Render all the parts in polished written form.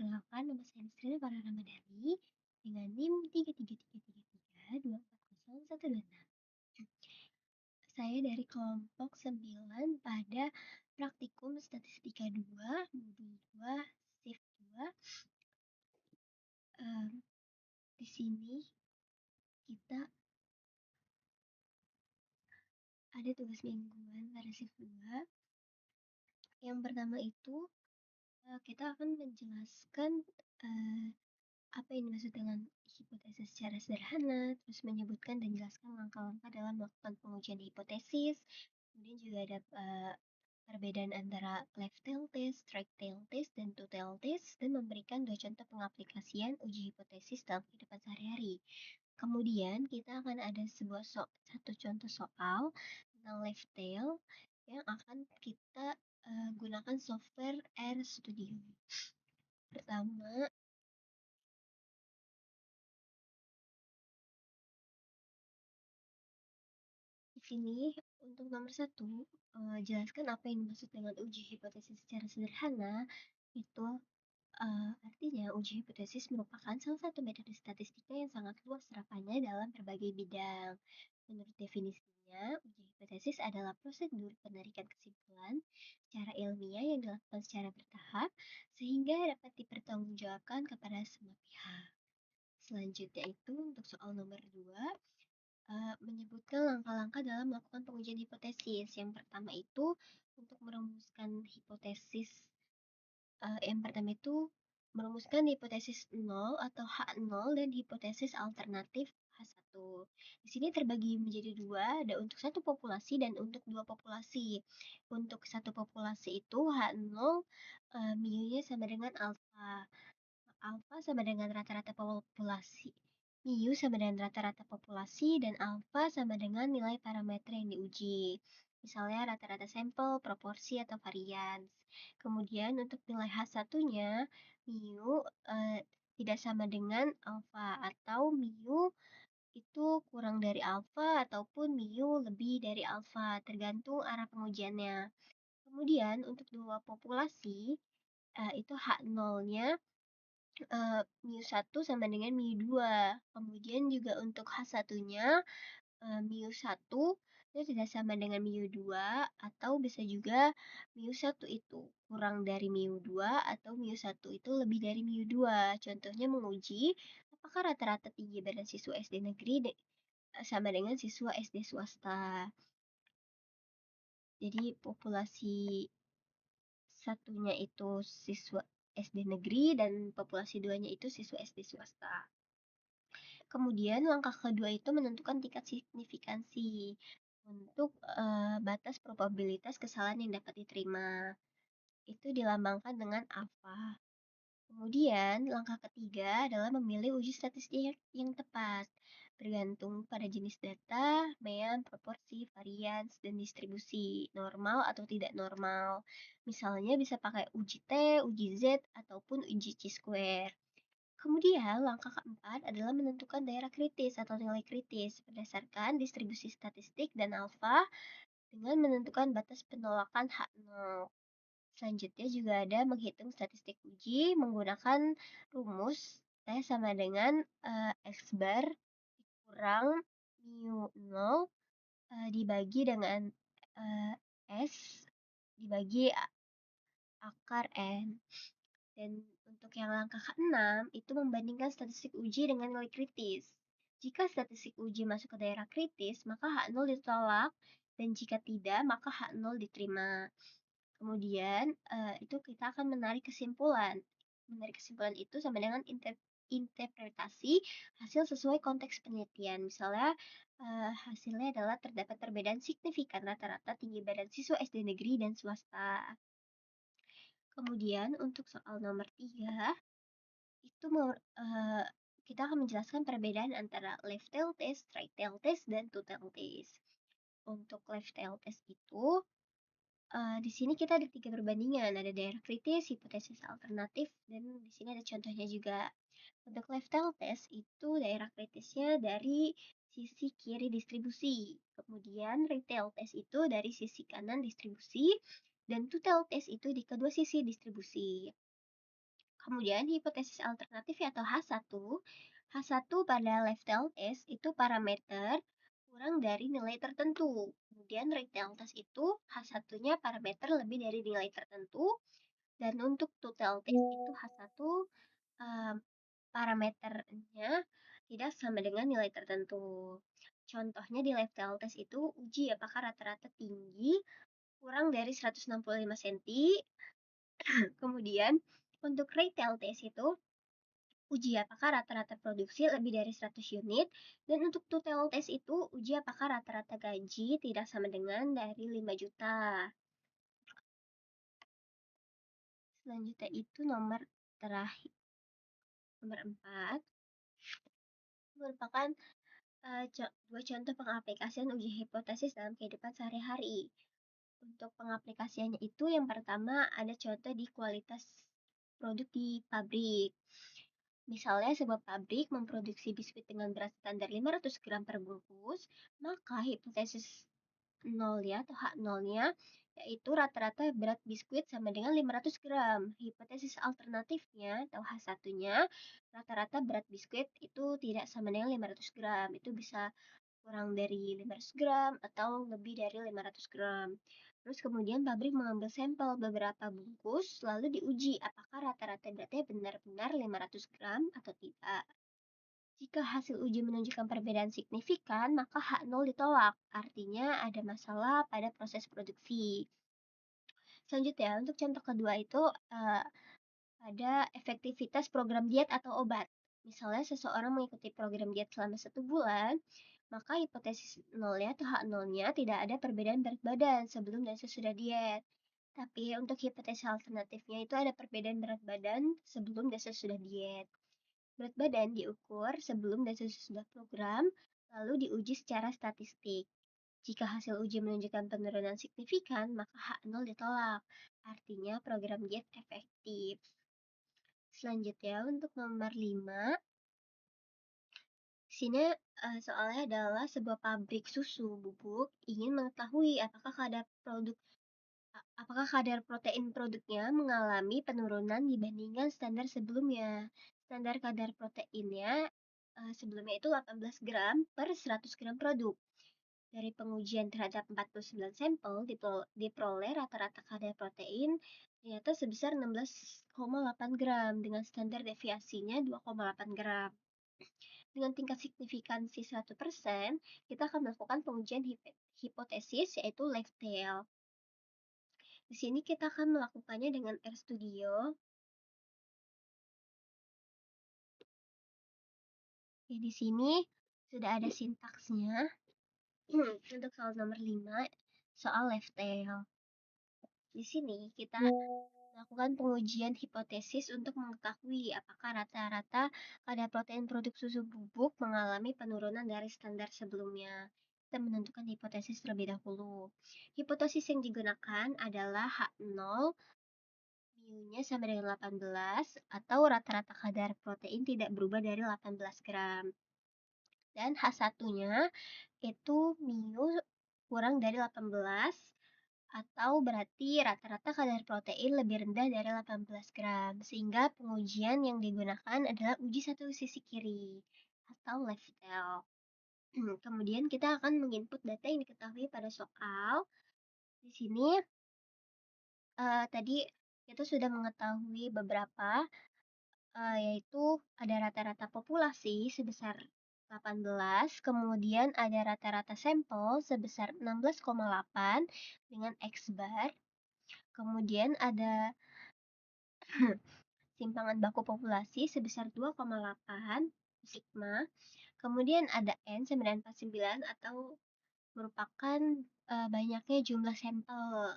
Perkenalkan, nama saya Nisrin Farah Ramadhani dengan NIM 33333240126. Saya dari kelompok 9 pada praktikum Statistika 2, Modul 2, Shift 2. Di sini kita ada tugas mingguan pada Shift 2. Yang pertama itu kita akan menjelaskan apa yang dimaksud dengan hipotesis secara sederhana, terus menyebutkan dan jelaskan langkah-langkah dalam melakukan pengujian hipotesis. Kemudian juga ada perbedaan antara left tail test, right tail test, dan two tail test, dan memberikan 2 contoh pengaplikasian uji hipotesis dalam kehidupan sehari-hari. Kemudian kita akan ada satu contoh soal tentang left tail yang akan kita gunakan software RStudio. Pertama, di sini untuk nomor 1, jelaskan apa yang dimaksud dengan uji hipotesis secara sederhana. Itu artinya uji hipotesis merupakan salah satu metode statistika yang sangat luas serapannya dalam berbagai bidang. Menurut definisinya, uji hipotesis adalah prosedur penarikan kesimpulan secara ilmiah yang dilakukan secara bertahap sehingga dapat dipertanggungjawabkan kepada semua pihak. Selanjutnya itu untuk soal nomor 2, menyebutkan langkah-langkah dalam melakukan pengujian hipotesis. Yang pertama itu untuk merumuskan hipotesis. Yang pertama itu merumuskan hipotesis 0 atau H0 dan hipotesis alternatif H1. Di sini terbagi menjadi 2, ada untuk satu populasi dan untuk 2 populasi. Untuk satu populasi itu H0 mu-nya sama dengan alfa. Alfa sama dengan rata-rata populasi. Mu sama dengan rata-rata populasi dan alfa sama dengan nilai parameter yang diuji. Misalnya rata-rata sampel, proporsi, atau varians. Kemudian untuk nilai H1-nya, mu tidak sama dengan alfa atau mu itu kurang dari alfa ataupun mu lebih dari alfa, tergantung arah pengujiannya. Kemudian untuk 2 populasi, itu H0-nya mu1 sama dengan mu2. Kemudian juga untuk H1-nya mu1 itu tidak sama dengan mu2 atau bisa juga mu1 itu kurang dari mu2 atau mu1 itu lebih dari mu2. Contohnya menguji apakah rata-rata tinggi badan siswa SD negeri sama dengan siswa SD swasta. Jadi populasi satunya itu siswa SD negeri dan populasi 2-nya itu siswa SD swasta. Kemudian langkah kedua itu menentukan tingkat signifikansi untuk batas probabilitas kesalahan yang dapat diterima. Itu dilambangkan dengan alfa. Kemudian langkah ketiga adalah memilih uji statistik yang tepat, bergantung pada jenis data, mean, proporsi, varians, dan distribusi, normal atau tidak normal. Misalnya bisa pakai uji T, uji Z, ataupun uji chi-square. Kemudian, langkah keempat adalah menentukan daerah kritis atau nilai kritis berdasarkan distribusi statistik dan alfa dengan menentukan batas penolakan H0. Selanjutnya juga ada menghitung statistik uji menggunakan rumus T sama dengan X bar kurang mu 0 dibagi dengan S dibagi akar N. Dan untuk yang langkah ke-6 itu membandingkan statistik uji dengan nilai kritis. Jika statistik uji masuk ke daerah kritis, maka H0 ditolak, dan jika tidak, maka H0 diterima. Kemudian itu kita akan menarik kesimpulan. Menarik kesimpulan itu sama dengan interpretasi hasil sesuai konteks penelitian. Misalnya hasilnya adalah terdapat perbedaan signifikan rata-rata tinggi badan siswa SD negeri dan swasta. Kemudian untuk soal nomor 3, itu kita akan menjelaskan perbedaan antara left tail test, right tail test, dan two tail test. Untuk left tail test itu, di sini kita ada 3 perbandingan, ada daerah kritis, hipotesis alternatif, dan di sini ada contohnya juga. Untuk left tail test itu daerah kritisnya dari sisi kiri distribusi, kemudian right tail test itu dari sisi kanan distribusi, dan two tail test itu di kedua sisi distribusi. Kemudian hipotesis alternatif atau H1. H1 pada lifestyle test itu parameter kurang dari nilai tertentu. Kemudian retail test itu H1-nya parameter lebih dari nilai tertentu. Dan untuk total test itu H1 parameternya tidak sama dengan nilai tertentu. Contohnya di lifestyle test itu uji apakah rata-rata tinggi kurang dari 165 cm. Kemudian untuk retail test itu uji apakah rata-rata produksi lebih dari 100 unit, dan untuk total test itu uji apakah rata-rata gaji tidak sama dengan dari 5 juta. Selanjutnya itu nomor terakhir, nomor 4, merupakan dua contoh pengaplikasian uji hipotesis dalam kehidupan sehari-hari. Untuk pengaplikasiannya itu yang pertama ada contoh di kualitas produk di pabrik. Misalnya sebuah pabrik memproduksi biskuit dengan berat standar 500 gram per bungkus, maka hipotesis 0 ya atau H0-nya yaitu rata-rata berat biskuit sama dengan 500 gram. Hipotesis alternatifnya atau H1-nya rata-rata berat biskuit itu tidak sama dengan 500 gram. Itu bisa kurang dari 500 gram atau lebih dari 500 gram. Terus kemudian pabrik mengambil sampel beberapa bungkus, lalu diuji apakah rata-rata beratnya benar-benar 500 gram atau tidak. Jika hasil uji menunjukkan perbedaan signifikan, maka H0 ditolak. Artinya ada masalah pada proses produksi. Selanjutnya, untuk contoh kedua itu ada efektivitas program diet atau obat. Misalnya seseorang mengikuti program diet selama 1 bulan, maka hipotesis 0-nya atau H0-nya tidak ada perbedaan berat badan sebelum dan sesudah diet. Tapi untuk hipotesis alternatifnya itu ada perbedaan berat badan sebelum dan sesudah diet. Berat badan diukur sebelum dan sesudah program, lalu diuji secara statistik. Jika hasil uji menunjukkan penurunan signifikan, maka H0 ditolak. Artinya program diet efektif. Selanjutnya untuk nomor 5, sini soalnya adalah sebuah pabrik susu bubuk ingin mengetahui apakah kadar protein produknya mengalami penurunan dibandingkan standar sebelumnya. Standar kadar proteinnya sebelumnya itu 18 gram per 100 gram produk. Dari pengujian terhadap 49 sampel diperoleh rata-rata kadar protein ternyata sebesar 16,8 gram dengan standar deviasinya 2,8 gram. Dengan tingkat signifikansi 100%, kita akan melakukan pengujian hipotesis yaitu left tail. Di sini kita akan melakukannya dengan RStudio. Ya, di sini sudah ada sintaksnya. Untuk soal nomor 5, soal left tail. Di sini kita melakukan pengujian hipotesis untuk mengetahui apakah rata-rata kadar protein produk susu bubuk mengalami penurunan dari standar sebelumnya. Kita menentukan hipotesis terlebih dahulu. Hipotesis yang digunakan adalah H0 mu-nya sama dengan 18 atau rata-rata kadar protein tidak berubah dari 18 gram. Dan H1-nya itu mu kurang dari 18 atau berarti rata-rata kadar protein lebih rendah dari 18 gram. Sehingga pengujian yang digunakan adalah uji satu sisi kiri atau left tail. Kemudian kita akan menginput data yang diketahui pada soal. Di sini tadi kita sudah mengetahui beberapa, yaitu ada rata-rata populasi sebesar 18, kemudian ada rata-rata sampel sebesar 16,8 dengan X bar, kemudian ada simpangan baku populasi sebesar 2,8 sigma, kemudian ada N 949 atau merupakan banyaknya jumlah sampel.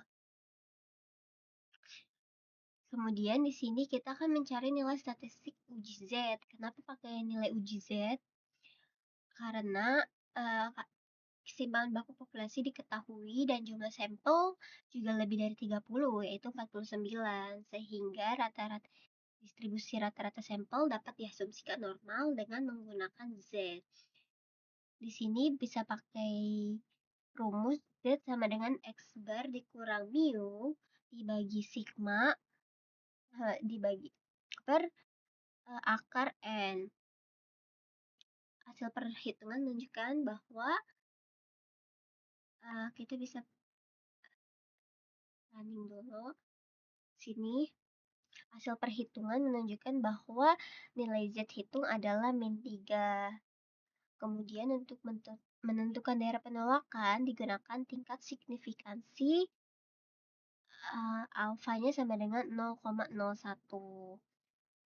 Kemudian di sini kita akan mencari nilai statistik uji Z. Kenapa pakai nilai uji Z? Karena keseimbangan baku populasi diketahui dan jumlah sampel juga lebih dari 30, yaitu 49, sehingga rata-rata distribusi rata-rata sampel dapat diasumsikan normal dengan menggunakan Z. Di sini bisa pakai rumus Z sama dengan X bar dikurang mu dibagi sigma dibagi per akar N. Hasil perhitungan menunjukkan bahwa kita bisa running dulu. Sini hasil perhitungan menunjukkan bahwa nilai Z hitung adalah min 3. Kemudian untuk menentukan daerah penolakan digunakan tingkat signifikansi alfanya sama dengan 0,01.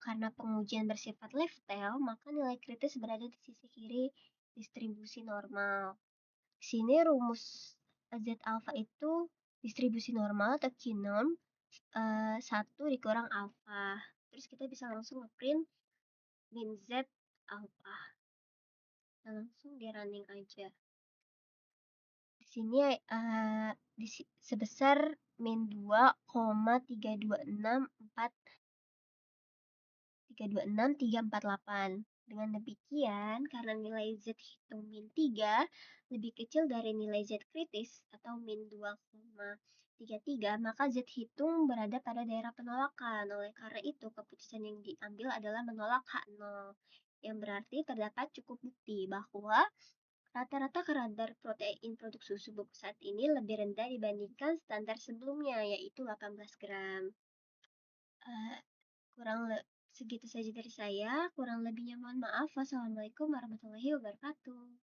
Karena pengujian bersifat left tail, maka nilai kritis berada di sisi kiri distribusi normal. Di sini rumus Z alpha itu distribusi normal atau Q-norm 1 dikurang alpha. Terus kita bisa langsung ngeprint min Z alpha. Nah, langsung di running aja. Di sini sebesar min 2,3264 Dengan demikian, karena nilai Z hitung min 3 lebih kecil dari nilai Z kritis atau min 2,33, maka Z hitung berada pada daerah penolakan. Oleh karena itu, keputusan yang diambil adalah menolak H0, yang berarti terdapat cukup bukti bahwa rata-rata kadar protein produk susu bubuk saat ini lebih rendah dibandingkan standar sebelumnya, yaitu 18 gram. Segitu saja dari saya. Kurang lebihnya mohon maaf. Wassalamualaikum warahmatullahi wabarakatuh.